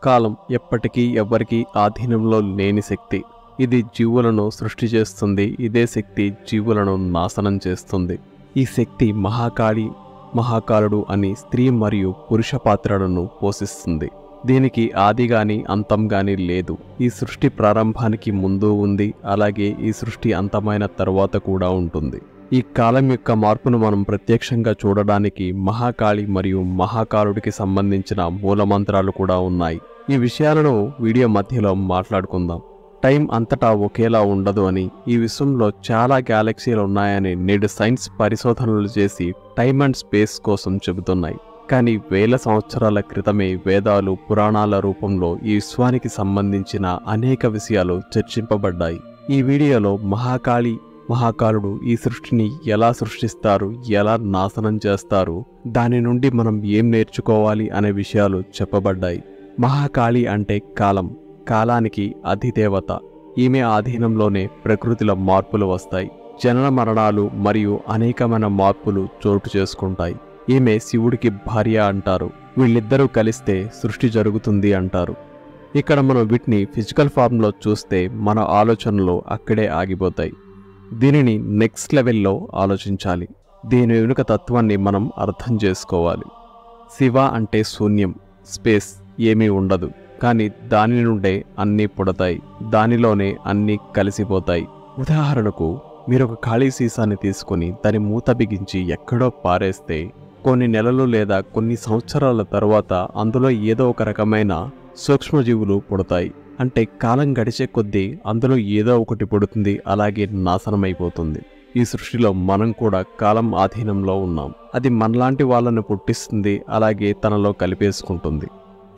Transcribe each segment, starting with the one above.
కాలం ఎప్పటికీ ఎవ్వరికీ ఆధీనంలో లేని శక్తి. ఇది జీవులను సృష్టి చేస్తుంది. ఇదే శక్తి జీవులను నాశనం చేస్తుంది. ఈ శక్తి మహాకాళి, మహాకాలుడు అని స్త్రీ మరియు పురుష పాత్రలను పోషిస్తుంది. దీనికి ఆది గాని అంతం గాని లేదు. ఈ సృష్టి ప్రారంభానికి ముందు ఉంది, అలాగే ఈ సృష్టి అంతమైన తరువాత కూడా ఉంటుంది. ఈ కాలం యొక్క మార్పును మనం ప్రత్యక్షంగా చూడడానికి మహాకాళి మరియు మహాకాలుడికి సంబంధించిన మూలమంత్రాలు కూడా ఉన్నాయి. ఈ విషయాలను వీడియో మధ్యలో మాట్లాడుకుందాం. టైం అంతటా ఒకేలా ఉండదు అని, ఈ విశ్వంలో చాలా గ్యాలక్సీలు ఉన్నాయని నేడు సైన్స్ పరిశోధనలు చేసి టైం అండ్ స్పేస్ కోసం చెబుతున్నాయి. కానీ వేల సంవత్సరాల క్రితమే వేదాలు, పురాణాల రూపంలో ఈ విశ్వానికి సంబంధించిన అనేక విషయాలు చర్చింపబడ్డాయి. ఈ వీడియోలో మహాకాళి, మహాకాలుడు ఈ సృష్టిని ఎలా సృష్టిస్తారు, ఎలా నాశనం చేస్తారు, దాని నుండి మనం ఏం నేర్చుకోవాలి అనే విషయాలు చెప్పబడ్డాయి. మహాకాళి అంటే కాలం, కాలానికి అధిదేవత. ఈమె ఆధీనంలోనే ప్రకృతిలో మార్పులు వస్తాయి. జనన మరణాలు మరియు అనేకమైన మార్పులు చోటు చేసుకుంటాయి. ఈమె శివుడికి భార్య అంటారు. వీళ్ళిద్దరూ కలిస్తే సృష్టి జరుగుతుంది అంటారు. ఇక్కడ మనం వీటిని ఫిజికల్ ఫామ్లో చూస్తే మన ఆలోచనలు అక్కడే ఆగిపోతాయి. దీనిని నెక్స్ట్ లెవెల్లో ఆలోచించాలి. దీని వెనుక తత్వాన్ని మనం అర్థం చేసుకోవాలి. శివ అంటే శూన్యం, స్పేస్, ఏమీ ఉండదు. కానీ దాని నుండే అన్నీ పుడతాయి, దానిలోనే అన్నీ కలిసిపోతాయి. ఉదాహరణకు మీరు ఒక ఖాళీ సీసాని తీసుకుని దాని మూత బిగించి ఎక్కడో పారేస్తే కొన్ని నెలలు లేదా కొన్ని సంవత్సరాల తర్వాత అందులో ఏదో ఒక రకమైన సూక్ష్మజీవులు పుడతాయి. అంటే కాలం గడిచే కొద్దీ అందులో ఏదో ఒకటి పుడుతుంది, అలాగే నాశనమైపోతుంది. ఈ సృష్టిలో మనం కూడా కాలం ఆధీనంలో ఉన్నాం. అది మనలాంటి వాళ్ళను పుట్టిస్తుంది, అలాగే తనలో కలిపేసుకుంటుంది.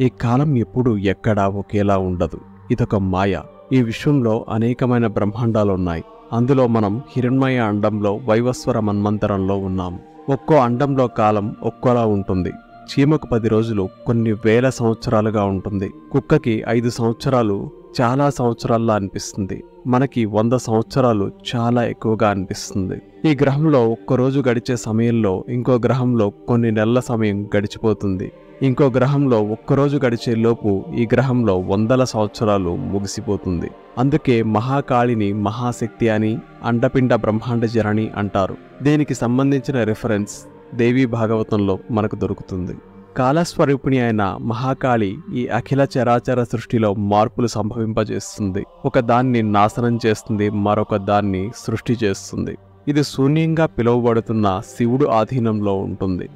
ఈ కాలం ఎప్పుడు ఎక్కడా ఒకేలా ఉండదు. ఇదొక మాయ. ఈ విశ్వంలో అనేకమైన బ్రహ్మాండాలున్నాయి. అందులో మనం హిరణ్మయ అండంలో వైవస్వర మన్వంతరంలో ఉన్నాం. ఒక్కో అండంలో కాలం ఒక్కోలా ఉంటుంది. చీమకు 10 రోజులు కొన్ని వేల సంవత్సరాలుగా ఉంటుంది. కుక్కకి 5 సంవత్సరాలు చాలా సంవత్సరాల్లా అనిపిస్తుంది. మనకి 100 సంవత్సరాలు చాలా ఎక్కువగా అనిపిస్తుంది. ఈ గ్రహంలో ఒక్కరోజు గడిచే సమయంలో ఇంకో గ్రహంలో కొన్ని నెలల సమయం గడిచిపోతుంది. ఇంకో గ్రహంలో ఒక్కరోజు గడిచే లోపు ఈ గ్రహంలో 100 సంవత్సరాలు ముగిసిపోతుంది. అందుకే మహాకాళిని మహాశక్తి అని, అండపిండ బ్రహ్మాండ జనని అంటారు. దీనికి సంబంధించిన రిఫరెన్స్ దేవీ భాగవతంలో మనకు దొరుకుతుంది. కాలస్వరూపిణి అయిన మహాకాళి ఈ అఖిల చరాచర సృష్టిలో మార్పులు సంభవింపజేస్తుంది. ఒక దాన్ని నాశనం చేస్తుంది, మరొక దాన్ని సృష్టి చేస్తుంది. ఇది శూన్యంగా పిలువబడుతున్న శివుడు ఆధీనంలో ఉంటుంది.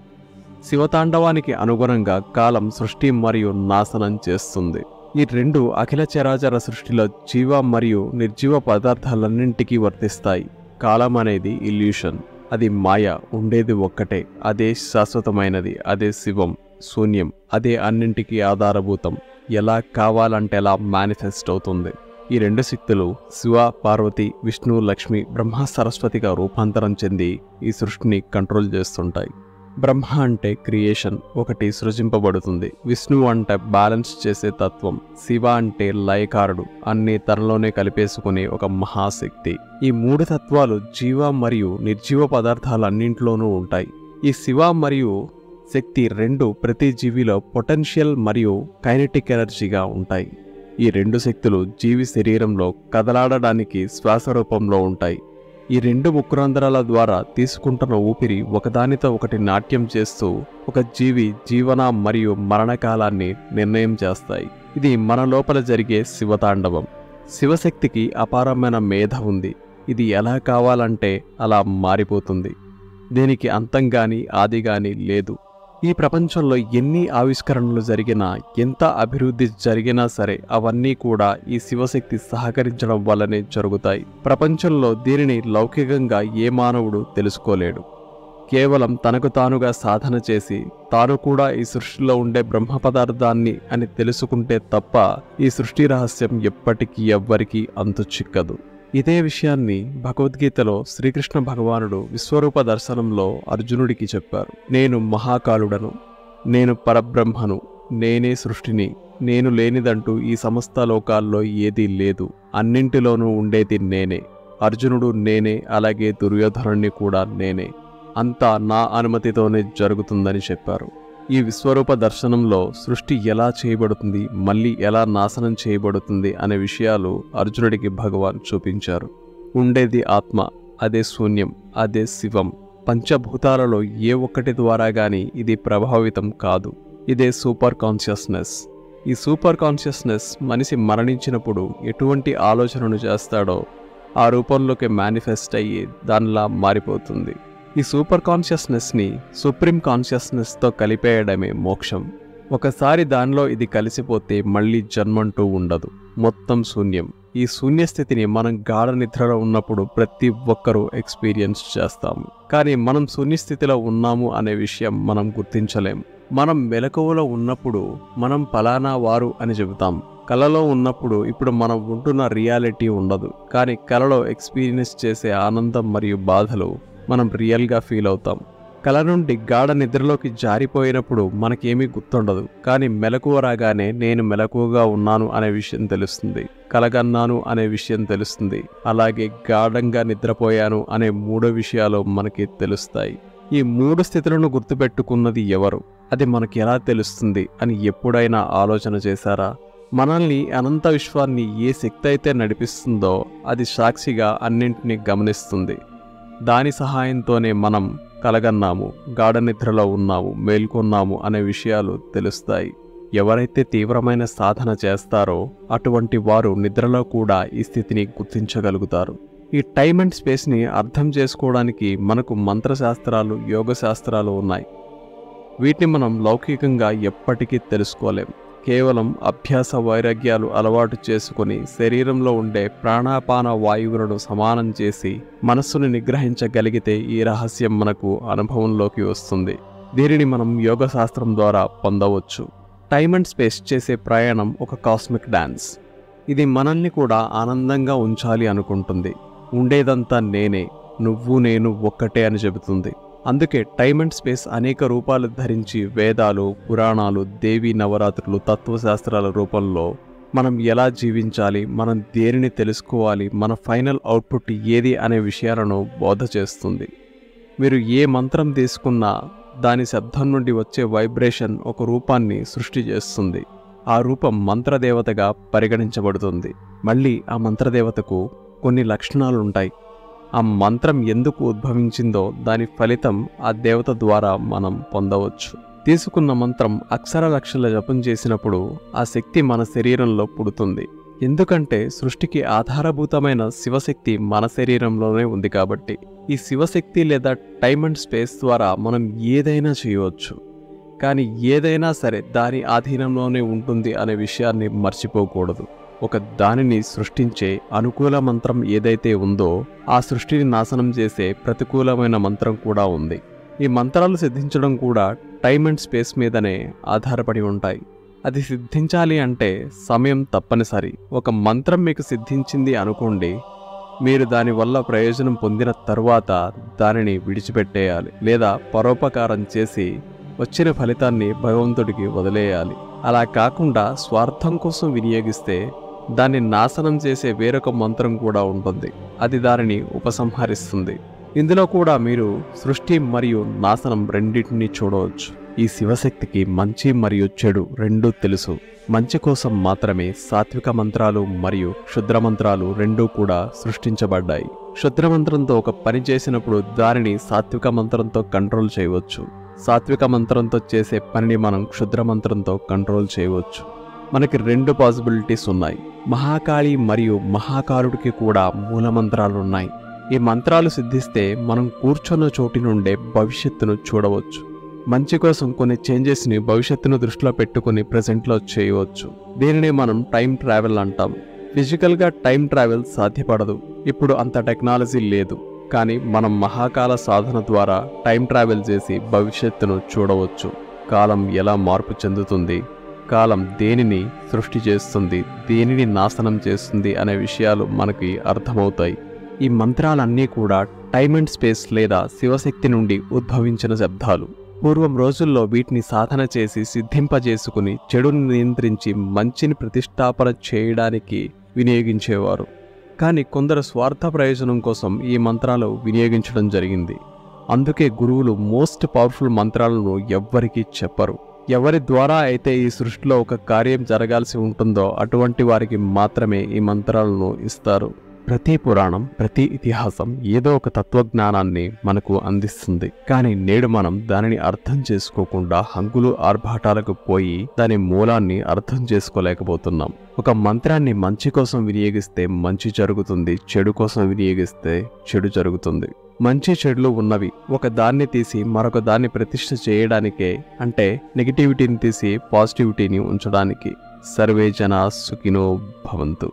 శివతాండవానికి అనుగుణంగా కాలం సృష్టి మరియు నాశనం చేస్తుంది. ఈ రెండు అఖిల చరాచర సృష్టిలో జీవ మరియు నిర్జీవ పదార్థాలన్నింటికీ వర్తిస్తాయి. కాలం అనేది ఇల్యూషన్, అది మాయ. ఉండేది ఒక్కటే, అదే శాశ్వతమైనది, అదే శివం. శూన్యం, అదే అన్నింటికీ ఆధారభూతం. ఎలా కావాలంటే అలా మేనిఫెస్ట్ అవుతుంది. ఈ రెండు శక్తులు శివ, పార్వతి, విష్ణు, లక్ష్మి, బ్రహ్మ, సరస్వతిగా రూపాంతరం చెంది ఈ సృష్టిని కంట్రోల్ చేస్తుంటాయి. బ్రహ్మ అంటే క్రియేషన్, ఒకటి సృజింపబడుతుంది. విష్ణు అంటే బ్యాలెన్స్ చేసే తత్వం. శివ అంటే లయకారుడు, అన్ని తనలోనే కలిపేసుకునే ఒక మహాశక్తి. ఈ 3 తత్వాలు జీవ మరియు నిర్జీవ పదార్థాలన్నింటిలోనూ ఉంటాయి. ఈ శివ మరియు శక్తి రెండు ప్రతి జీవిలో పొటెన్షియల్ మరియు కైనెటిక్ ఎనర్జీగా ఉంటాయి. ఈ 2 శక్తులు జీవి శరీరంలో కదలాడడానికి శ్వాస రూపంలో ఉంటాయి. ఈ 2 ముక్కురంధ్రాల ద్వారా తీసుకుంటున్న ఊపిరి ఒకదానితో ఒకటి నాట్యం చేస్తూ ఒక జీవి జీవన మరియు మరణకాలాన్ని నిర్ణయం చేస్తాయి. ఇది మన లోపల జరిగే శివతాండవం. శివశక్తికి అపారమైన మేధ ఉంది. ఇది ఎలా కావాలంటే అలా మారిపోతుంది. దీనికి అంతం గాని ఆది గాని లేదు. ఈ ప్రపంచంలో ఎన్ని ఆవిష్కరణలు జరిగినా, ఎంత అభివృద్ధి జరిగినా సరే అవన్నీ కూడా ఈ శివశక్తి సహకరించడం వల్లనే జరుగుతాయి. ప్రపంచంలో దీనిని లౌకికంగా ఏ మానవుడు తెలుసుకోలేడు. కేవలం తనకు తానుగా సాధన చేసి తాను కూడా ఈ సృష్టిలో ఉండే బ్రహ్మ పదార్థాన్ని అని తెలుసుకుంటే తప్ప ఈ సృష్టి రహస్యం ఎప్పటికీ ఎవ్వరికీ అంతు చిక్కదు. ఇదే విషయాన్ని భగవద్గీతలో శ్రీకృష్ణ భగవానుడు విశ్వరూప దర్శనంలో అర్జునుడికి చెప్పారు. నేను మహాకాలుడను, నేను పరబ్రహ్మను, నేనే సృష్టిని, నేను లేనిదంటూ ఈ సమస్త లోకాల్లో ఏదీ లేదు, అన్నింటిలోనూ ఉండేది నేనే. అర్జునుడు నేనే, అలాగే దుర్యోధనుడిని కూడా నేనే. అంతా నా అనుమతితోనే జరుగుతుందని చెప్పారు. ఈ విశ్వరూప దర్శనంలో సృష్టి ఎలా చేయబడుతుంది, మళ్ళీ ఎలా నాశనం చేయబడుతుంది అనే విషయాలు అర్జునుడికి భగవాన్ చూపించారు. ఉండేది ఆత్మ, అదే శూన్యం, అదే శివం. పంచభూతాలలో ఏ ఒక్కటి ద్వారా గాని ఇది ప్రభావితం కాదు. ఇదే సూపర్ కాన్షియస్నెస్. ఈ సూపర్ కాన్షియస్నెస్ మనిషి మరణించినప్పుడు ఎటువంటి ఆలోచనను చేస్తాడో ఆ రూపంలోకి మేనిఫెస్ట్ అయ్యి దానిలా మారిపోతుంది. ఈ సూపర్ కాన్షియస్నెస్ని సుప్రీం కాన్షియస్నెస్తో కలిపేయడమే మోక్షం. ఒకసారి దానిలో ఇది కలిసిపోతే మళ్ళీ జన్మంటూ ఉండదు, మొత్తం శూన్యం. ఈ శూన్యస్థితిని మనం గాఢ నిద్రలో ఉన్నప్పుడు ప్రతి ఒక్కరూ ఎక్స్పీరియన్స్ చేస్తాము. కానీ మనం శూన్యస్థితిలో ఉన్నాము అనే విషయం మనం గుర్తించలేం. మనం మెలకువలో ఉన్నప్పుడు మనం ఫలానా వారు అని చెబుతాం. కలలో ఉన్నప్పుడు ఇప్పుడు మనం ఉంటున్న రియాలిటీ ఉండదు, కానీ కలలో ఎక్స్పీరియన్స్ చేసే ఆనందం మరియు బాధలు మనం రియల్గా ఫీల్ అవుతాం. కల నుండి గాఢ నిద్రలోకి జారిపోయినప్పుడు మనకేమీ గుర్తుండదు, కానీ మెలకువ రాగానే నేను మెలకువగా ఉన్నాను అనే విషయం తెలుస్తుంది, కలగన్నాను అనే విషయం తెలుస్తుంది. అలాగే గాఢంగా నిద్రపోయాను అనే 3 విషయాలు మనకి తెలుస్తాయి. ఈ 3 స్థితులను గుర్తుపెట్టుకున్నది ఎవరు, అది మనకి ఎలా తెలుస్తుంది అని ఎప్పుడైనా ఆలోచన చేశారా? మనల్ని అనంత విశ్వాన్ని ఏ శక్తి అయితే నడిపిస్తుందో అది సాక్షిగా అన్నింటినీ గమనిస్తుంది. దాని సహాయంతోనే మనం కలగన్నాము, గాఢ నిద్రలో ఉన్నాము, మేల్కొన్నాము అనే విషయాలు తెలుస్తాయి. ఎవరైతే తీవ్రమైన సాధన చేస్తారో అటువంటి వారు నిద్రలో కూడా ఈ స్థితిని గుర్తించగలుగుతారు. ఈ టైమ్ అండ్ స్పేస్ని అర్థం చేసుకోవడానికి మనకు మంత్రశాస్త్రాలు, యోగశాస్త్రాలు ఉన్నాయి. వీటిని మనం లౌకికంగా ఎప్పటికీ తెలుసుకోలేం. కేవలం అభ్యాస వైరాగ్యాలు అలవాటు చేసుకుని శరీరంలో ఉండే ప్రాణాపాన వాయువులను సమానం చేసి మనస్సును నిగ్రహించగలిగితే ఈ రహస్యం మనకు అనుభవంలోకి వస్తుంది. దీనిని మనం యోగశాస్త్రం ద్వారా పొందవచ్చు. టైమ్ అండ్ స్పేస్ చేసే ప్రయాణం ఒక కాస్మిక్ డాన్స్. ఇది మనల్ని కూడా ఆనందంగా ఉంచాలి అనుకుంటుంది. ఉండేదంతా నేనే, నువ్వు నేను ఒక్కటే అని చెబుతుంది. అందుకే టైమ్ అండ్ స్పేస్ అనేక రూపాలు ధరించి వేదాలు, పురాణాలు, దేవీ నవరాత్రులు, తత్వశాస్త్రాల రూపంలో మనం ఎలా జీవించాలి, మనం దేనిని తెలుసుకోవాలి, మన ఫైనల్ అవుట్పుట్ ఏది అనే విషయాలను బోధ చేస్తుంది. మీరు ఏ మంత్రం తీసుకున్నా దాని శబ్దం నుండి వచ్చే వైబ్రేషన్ ఒక రూపాన్ని సృష్టి చేస్తుంది. ఆ రూపం మంత్రదేవతగా పరిగణించబడుతుంది. మళ్ళీ ఆ మంత్రదేవతకు కొన్ని లక్షణాలుంటాయి. ఆ మంత్రం ఎందుకు ఉద్భవించిందో దాని ఫలితం ఆ దేవత ద్వారా మనం పొందవచ్చు. తీసుకున్న మంత్రం అక్షర లక్షల జపం చేసినప్పుడు ఆ శక్తి మన శరీరంలో పుడుతుంది. ఎందుకంటే సృష్టికి ఆధారభూతమైన శివశక్తి మన శరీరంలోనే ఉంది కాబట్టి. ఈ శివశక్తి లేదా టైమ్ అండ్ స్పేస్ ద్వారా మనం ఏదైనా చేయవచ్చు. కానీ ఏదైనా సరే దాని ఆధీనంలోనే ఉంటుంది అనే విషయాన్ని మర్చిపోకూడదు. ఒక దానిని సృష్టించే అనుకూల మంత్రం ఏదైతే ఉందో ఆ సృష్టిని నాశనం చేసే ప్రతికూలమైన మంత్రం కూడా ఉంది. ఈ మంత్రాలు సిద్ధించడం కూడా టైమ్ అండ్ స్పేస్ మీదనే ఆధారపడి ఉంటాయి. అది సిద్ధించాలి అంటే సమయం తప్పనిసరి. ఒక మంత్రం మీకు సిద్ధించింది అనుకోండి, మీరు దానివల్ల ప్రయోజనం పొందిన తర్వాత దానిని విడిచిపెట్టేయాలి, లేదా పరోపకారం చేసి వచ్చిన ఫలితాన్ని భగవంతుడికి వదిలేయాలి. అలా కాకుండా స్వార్థం కోసం వినియోగిస్తే దాన్ని నాశనం చేసే వేరొక మంత్రం కూడా ఉంటుంది. అది దానిని ఉపసంహరిస్తుంది. ఇందులో కూడా మీరు సృష్టి మరియు నాశనం రెండింటినీ చూడవచ్చు. ఈ శివశక్తికి మంచి మరియు చెడు రెండూ తెలుసు. మంచి కోసం మాత్రమే సాత్విక మంత్రాలు మరియు క్షుద్ర మంత్రాలు రెండూ కూడా సృష్టించబడ్డాయి. క్షుద్ర మంత్రంతో ఒక పని చేసినప్పుడు దానిని సాత్విక మంత్రంతో కంట్రోల్ చేయవచ్చు. సాత్విక మంత్రంతో చేసే పనిని మనం క్షుద్ర మంత్రంతో కంట్రోల్ చేయవచ్చు. మనకి 2 పాసిబిలిటీస్ ఉన్నాయి. మహాకాళి మరియు మహాకాలుడికి కూడా మూలమంత్రాలున్నాయి. ఈ మంత్రాలు సిద్ధిస్తే మనం కూర్చున్న చోటి నుండే భవిష్యత్తును చూడవచ్చు. మంచి కోసం కొన్ని చేంజెస్ని భవిష్యత్తును దృష్టిలో పెట్టుకుని ప్రెజెంట్లో చేయవచ్చు. దీనిని మనం టైం ట్రావెల్ అంటాం. ఫిజికల్గా టైం ట్రావెల్ సాధ్యపడదు, ఇప్పుడు అంత టెక్నాలజీ లేదు. కానీ మనం మహాకాల సాధన ద్వారా టైం ట్రావెల్ చేసి భవిష్యత్తును చూడవచ్చు. కాలం ఎలా మార్పు చెందుతుంది, కాలం దేనిని సృష్టి చేస్తుంది, దేనిని నాశనం చేస్తుంది అనే విషయాలు మనకి అర్థమవుతాయి. ఈ మంత్రాలన్నీ కూడా టైమ్ అండ్ స్పేస్ లేదా శివశక్తి నుండి ఉద్భవించిన శబ్దాలు. పూర్వం రోజుల్లో వీటిని సాధన చేసి సిద్ధింపజేసుకుని చెడుని నియంత్రించి మంచిని ప్రతిష్టాపన చేయడానికి వినియోగించేవారు. కానీ కొందరు స్వార్థ ప్రయోజనం కోసం ఈ మంత్రాలు వినియోగించడం జరిగింది. అందుకే గురువులు మోస్ట్ పవర్ఫుల్ మంత్రాలను ఎవ్వరికీ చెప్పరు. ఎవరి ద్వారా అయితే ఈ సృష్టిలో ఒక కార్యం జరగాల్సి ఉంటుందో అటువంటి వారికి మాత్రమే ఈ మంత్రాలను ఇస్తారు. ప్రతి పురాణం, ప్రతి ఇతిహాసం ఏదో ఒక తత్వజ్ఞానాన్ని మనకు అందిస్తుంది. కానీ నేడు మనం దానిని అర్థం చేసుకోకుండా హంగులు ఆర్భాటాలకు పోయి దాని మూలాన్ని అర్థం చేసుకోలేకపోతున్నాం. ఒక మంత్రాన్ని మంచి కోసం వినియోగిస్తే మంచి జరుగుతుంది, చెడు కోసం వినియోగిస్తే చెడు జరుగుతుంది. మంచి చెడులు ఉన్నవి. ఒక దాన్ని తీసి మరొక దాన్ని ప్రతిష్ఠ చేయడానికే, అంటే నెగిటివిటీని తీసి పాజిటివిటీని ఉంచడానికి. సర్వే జనా సుఖినో భవంతు.